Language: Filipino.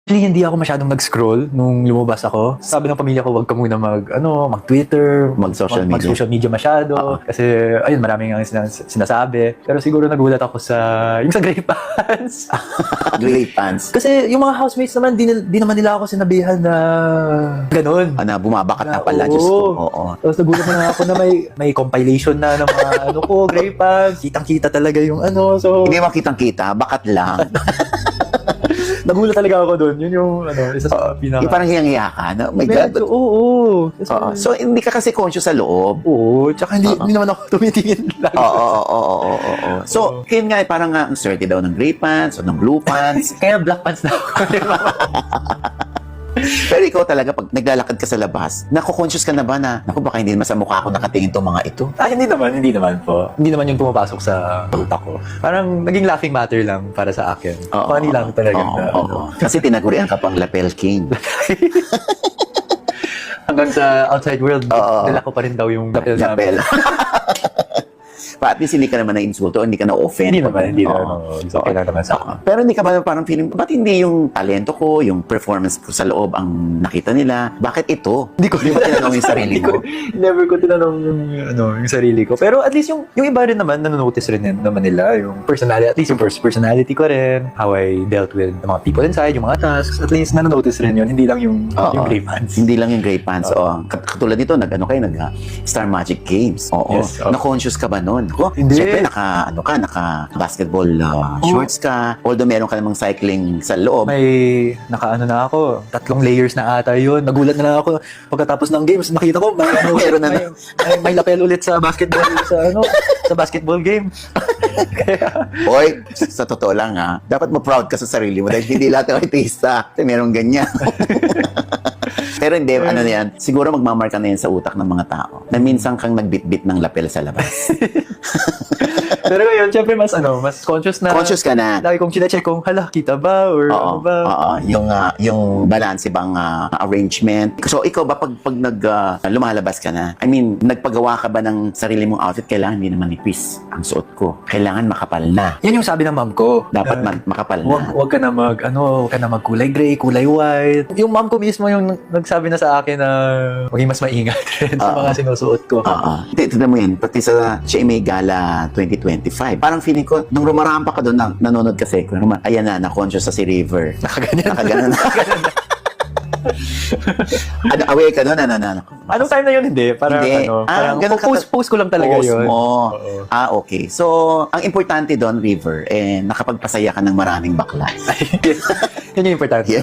Actually, hindi ako masyadong nag-scroll nung lumabas ako. Sabi ng pamilya ko, wag ka muna mag-Twitter, Mag-social media. mag-social media masyado. Kasi, ayun, maraming ang sinasabi. Pero siguro nagulat ako yung sa Grey Pants. Grey Pants. Kasi yung mga housemates naman, di naman nila ako sinabihan na ganun. Na bumabakat na pala, Diyos ko. Oo. Tapos nagulat na ako na may compilation na ng mga Grey Pants. Kitang-kita talaga yung so... Hindi makitang-kita, bakat lang. Nagulat talaga ako doon. Yun yung isa sa pinaka... Yung parang hiyang-hiya ka. Na, oh my God. Medyo, oo. So, hindi ka kasi conscious sa loob. Oo. Tsaka hindi naman ako tumitingin lagi. Oo. So, yun nga, parang ang swerte daw ng Grey Pants o ng Blue Pants. Kaya black pants na ako. Pero ikaw talaga, pag naglalakad ka sa labas, nako-conscious ka na ba na, naku, baka hindi naman sa mukha ko nakatingin tong mga ito? Hindi naman po. Hindi naman yung pumapasok sa utak ko. Parang naging laughing matter lang para sa akin. Funny lang talaga. Kasi tinagurian ka pang Lapel King. Hanggang sa outside world, dala ko pa rin daw yung lapel namin. At least hindi ka naman na-insulto, hindi ka na-offend. Hindi naman. Okay lang naman sa akin. Pero hindi ka ba parang feeling, ba't hindi yung talento ko, yung performance ko sa loob ang nakita nila? Bakit ito? Hindi ko tinanong yung sarili mo. Never ko tinanong yung sarili ko. Pero at least yung iba rin naman, nanonotice rin naman nila yung personality. At least yung personality ko rin, how I dealt with the mga people inside, yung mga tasks. At least nanonotice rin yun. Hindi lang yung Grey Pants. Hindi lang yung Grey Pants. Katulad nito, Star Magic Games. Yes, Na-conscious ka ba nun? Hindi. Siyempre, naka-basketball shorts ka. Although meron ka namang cycling sa loob. May na ako. 3 layers na ata yun. Nagulat na lang ako pagkatapos ng games. Nakita ko Meron na. may lapel ulit sa basketball sa basketball game. Hoy, sa totoo lang dapat mo-proud ka sa sarili mo dahil hindi lahat ng artista merong ganyan. Pero hindi, siguro magmamarka na yan sa utak ng mga tao na minsan kang nagbitbit ng lapel sa labas. Pero ngayon, syempre mas conscious na. Conscious ka na. Lagi kong chinecheck kung, kita ba? Or ano ba? Yung balance bang arrangement. So, ikaw ba pag lumalabas ka na, nagpagawa ka ba ng sarili mong outfit? Kailangan hindi naman ipis ang suot ko. Kailangan makapal na. Yan yung sabi ng mom ko. Dapat makapal na. Huwag ka na kulay gray, kulay white. Yung mom ko mismo yung nagsabi na sa akin na maging mas maingat rin sa mga sinusuot ko. Tignan mo yan, pati sa GMA Gala 2025. Parang feeling ko, nung rumarampa ka doon, nanonood kasi, ayan na, na-conscious sa si River. Nakaganan na. Aware ka doon? Anong time na yun? Hindi. Parang post ko lang talaga post yun. Mo. Okay. So, ang importante doon, River, nakapagpasaya ka ng maraming bakla. Yan yung importante.